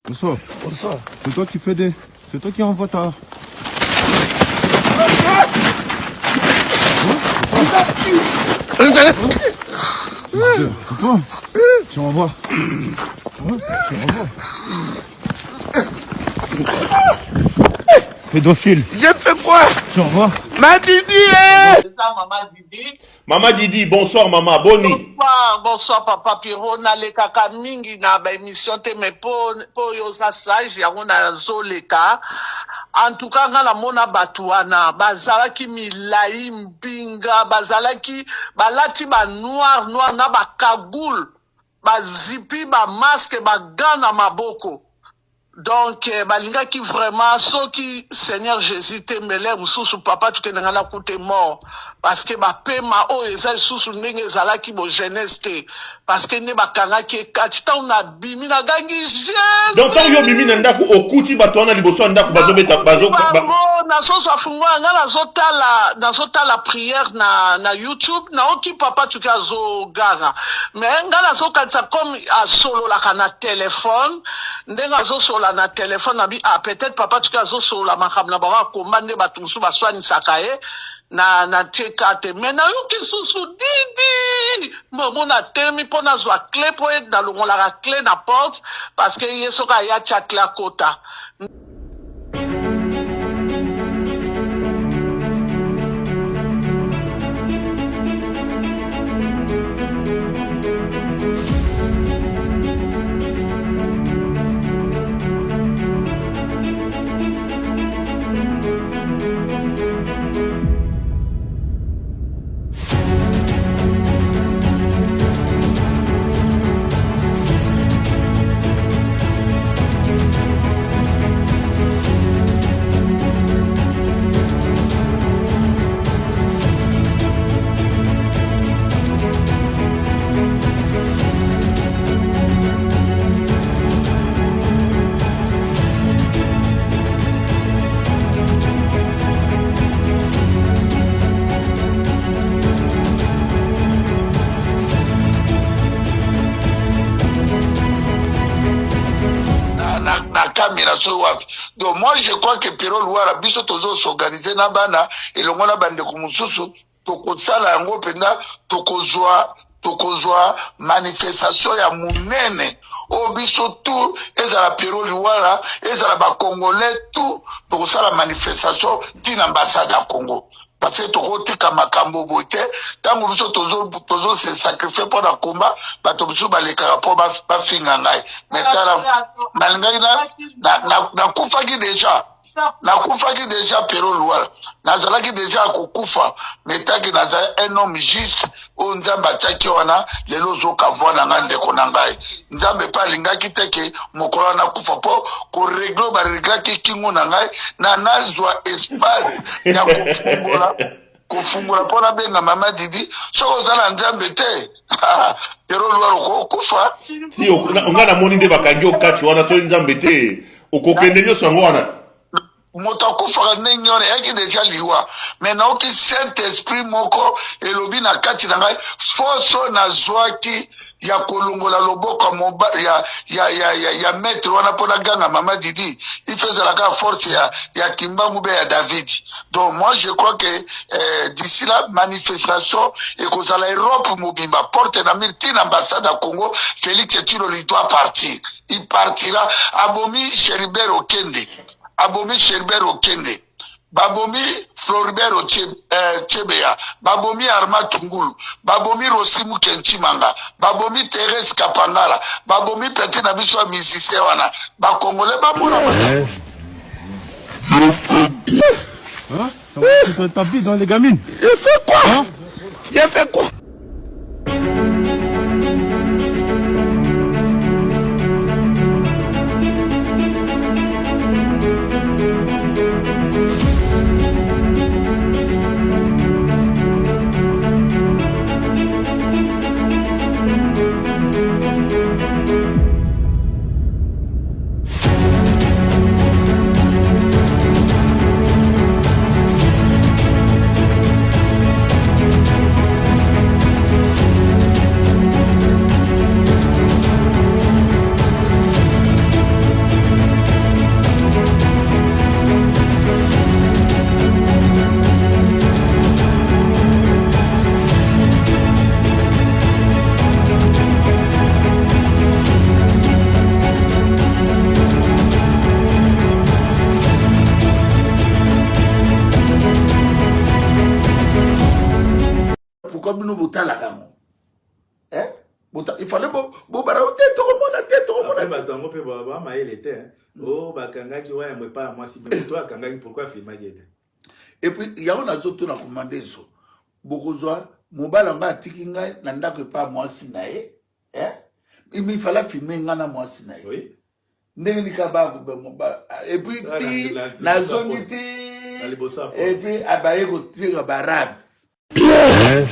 Bonsoir. Bonsoir. C'est toi qui fais des... C'est toi qui envoie ta... C'est toi. Tu envoies. Ouais, tu envoies. Pédophile. J'ai fait quoi? Tu envoies. Ma Didi, hein? C'est ça, maman Didi. Maman Didi, bonsoir maman, boni. Bonsoir papa Piro, nalekaka mingi na ba émission te mais po yoza sage yango na zoleka. En tout cas nga la mona batu wana bazalaki milai mbinga bazalaki balati ba noir na ba kagoul ba zipi ba masque ba gants na maboko. Donc, balingaki vraiment, ceux qui, Seigneur Jésus, temele, sous papa, tu t'es la coûte mort. Parce que, pema, oh, ezal, sous zala ki bo jeunesse te. Parce que, ne bakanga ki kachita, on a bimi, na gangi, Jésus. Donc, ça, yo bimi, nandaku, okuti, batoana, liboso, nandaku, bazo, beta, bazo, na so so fungwa, nga na zota la prière na YouTube, na oki papa, tu ka zo gara. Mais, nga na so katsa, comme, a solo la kana téléphone, ndenga zo solo na téléphone na bi peut-être papa tu kazo sur la makamna ba commande ba tunsu ba swani sakaye na tekate mais na yo ki susu didi mo na termi pona zo clé pour être dans le la clé na porte parce que yeso ka ya chakla kota. Donc moi je crois que Piro Louara biso tozo s'organiser na bana et le ngona bande ko mususu tokosala yango penda tokozwa manifestation ya munene o biso tout ezala Piro Louara ezala ba congolais tout tokosala manifestation tina ambassade ya Congo parce que tokotika makambo bote tango biso tozo se sacrifier pour la combat bato biso baleka po ba finga ngai metala malingai na kufaki déjà Piro Louara nazalaki déjà kokufa metaki nazala un homme juste o nzambe atiaki wana lelo zoka vwana nga ndeko na ngai nzambe pa alingaki teke mokolo na kufa po koreglo bareglaki kingo na ngai na nazwa espace ya kufungula mpona benga mama Didi soko ozala nzambe te Piro Louara kokufa si onga namoni nde bakangi okati wana so nzambe te okokende nyonso yango wana moto akufaka ndenge wana yaki deja liwa me naoki saint esprit moko elobi na kati na ngai foso nazwaki ya kolongola loboko ya maître wana mpona ganga mama Didi ifezalaka force ya kimbangu be ya David. Donc moi je crois que d'ici la manifestation ekozala Europe mobimba porte na mire tina ambassade ya Congo. Félix Tshisekedi doit partir, il partira. Abomi Sheribert Okende, babomi Floribert Chebeya, babomi Arma Tungulu, babomi Rosimu Kenchimanga, babomi Thérèse Kapangala, babomi Petit Nabiso musicien wana, ba Congolais ba mona. Hein? T'as vu dans les gamines? J'ai fait quoi? Hein? J'ai fait quoi? pourquoi nous votons la gamme? Hein? Il fallait bon baroter tout le monde, tout le monde. Bah ton père va mailler l'été. Oh bah kanga qui ouais mais pas moi si toi kanga pourquoi filmer l'été. Et puis il y a un autre qui a commandé ça. Bokozwa mobile nga tikinga nanda que pas moi sinae. Hein? Il fallait filmer ngana moi sinae. Oui. Ndenge ni kaba et puis ti na zone ti et puis abaye ko tira barabe. Hein?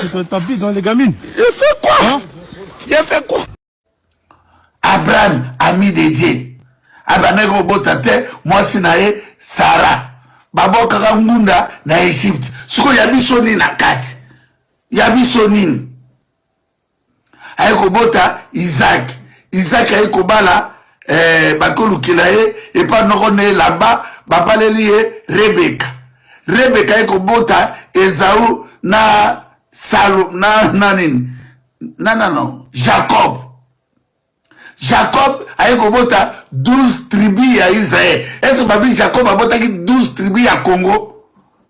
C'est un tapis dans les gamines. Il fait quoi? Hein? Il fait quoi? Abraham, ami de Dieu. Abanego botate, moi sinae Sarah. Babo kaka ngunda na Egypte. Suko yabi soni na kati. Yabi soni. Ayeko bota Isaac. Isaac ayeko bala bakolu kilaye et pas nokone lamba bapaleli Rebecca. Rebecca ayeko bota Esaü na Salo na nanin. Non. Jacob ayeko bota 12 tribus ya Israël. Est-ce que babi Jacob a bota 12 tribus ya Congo?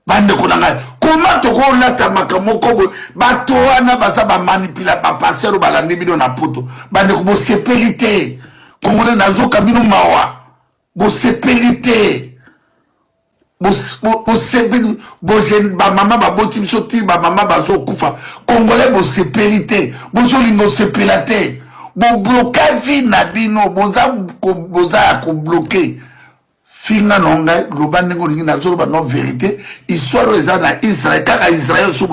Bande konanga. Comment toko lata makamoko bato wana basa ba manipula ba passer balandi bino na poto. Bande ko bo sepelité. Congolais nazo kabino mawa. Bo sepelité. Bo sepelité. Bo jeune ba mama ba boti soti ba mama ba zo kufa. Congolais bo sepelité. Bo zo lingo sepelité. Bo bloquer vie na bino boza ko bloquer. Finga nonga lobande ngolingi na zolo ba non vérité histoire eza na Israël kaka Israël so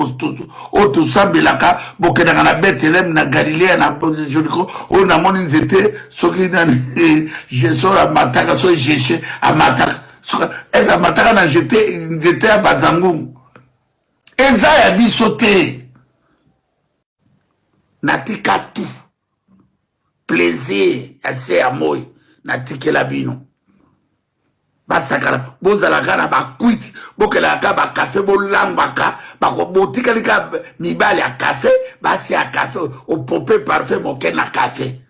oto sambelaka bokena na Bethlehem na Galilée na Jéricho on a moni nzete soki na Jésus a mataka so Jéché a mataka eza mataka na jeté nzete ya bazangu eza ya bisote na tika tout plaisir assez à moi na tikela bino basakala bozalaka na bakwiti bokelaka bakafe bolambaka botikalika mibale ya kafe basi ya kafe opope parfait moke na kafe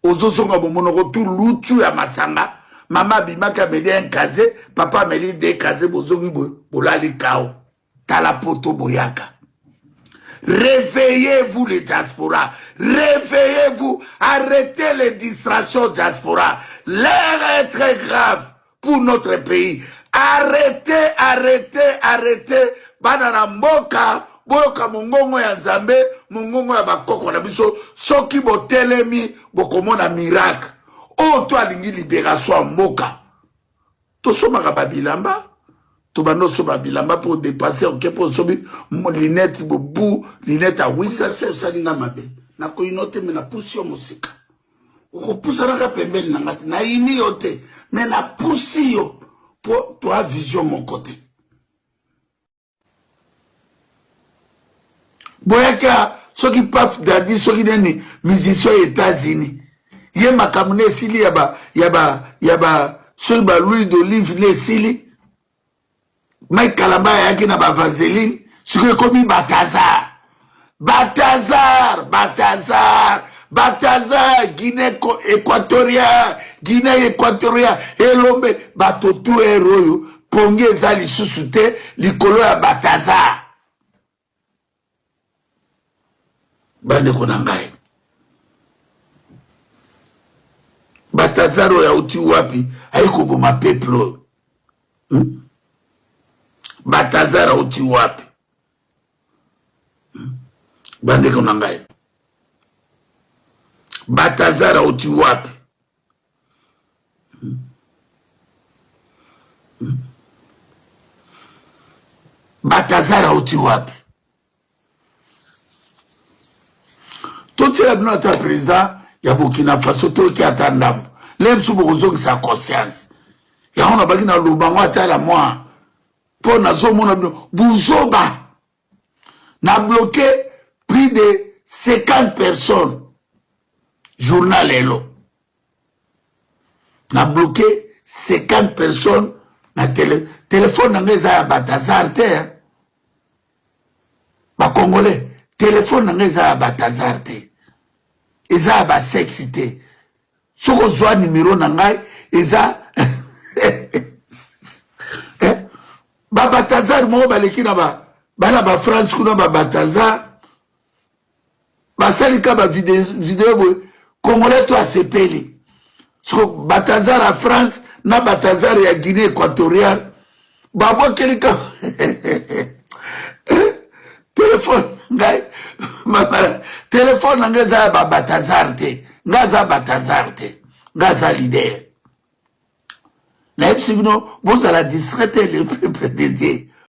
ozosonga bomonoko tu lutu ya masanga mama bimaka ameli un kaze papa ameli de kaze bozongi bolali kao tala poto boyaka. Réveillez-vous les diasporas. Réveillez-vous. Arrêtez les distractions diaspora. L'air est très grave pour notre pays. Arrêtez. Banana mboka, boka mongongo ya Nzambe, mongongo ya bakoko na biso, soki botelemi, bokomona miracle. Oh, toi lingi libération mboka. Tosomaka babilamba, tobando so babilamba pour dépasser ok pour sobi lunette bobu, lunette à 800 salinga mabe. Na ko inote me na pusio musika. Okopusana pembeni na ngati na ini yote mais na pousi yo pour toi vision mon côté boyaka soki paf dadi soki neni musicien États-Unis ye makamune sili yaba soki ba l'huile d'olive ne sili Mike Kalamba yaki na ba vaseline soki komi Balthazar, Guinée équatoriale, Elombe, Batotou Eroyo, Pongi Ezali Susute, Likolo ya Balthazar. Bande konangai. Balthazar ya uti wapi, haiko boma peplo. Balthazar uti wapi. Bande konangai. Balthazar uti wapi. Balthazar uti wapi. Toti la bino ata président ya Burkina Faso to ki atandamu. Lem su bozongi sa conscience. Ya ona baki na lubango ata la moi. Po na zomona bino buzoba. Na bloqué plus de 50 personnes. Journal Hello. Na bloqué 50 personnes na téléphone nangeza ya Balthazar te. Ba Congolais, téléphone nangeza ya Balthazar te. Eza ba sexité. Soko zwa numéro nangai eza Batazar mo baleki na bana ba France kuna Batazar basalika ba vidéo boy congolais to asepeli so Batazar à France na Batazar ya Guinée équatoriale babo kelika téléphone ngai mama téléphone ngai za ba Batazar te ngaza Batazar te ngaza leader. Vous allez distraire le peuple de Dieu.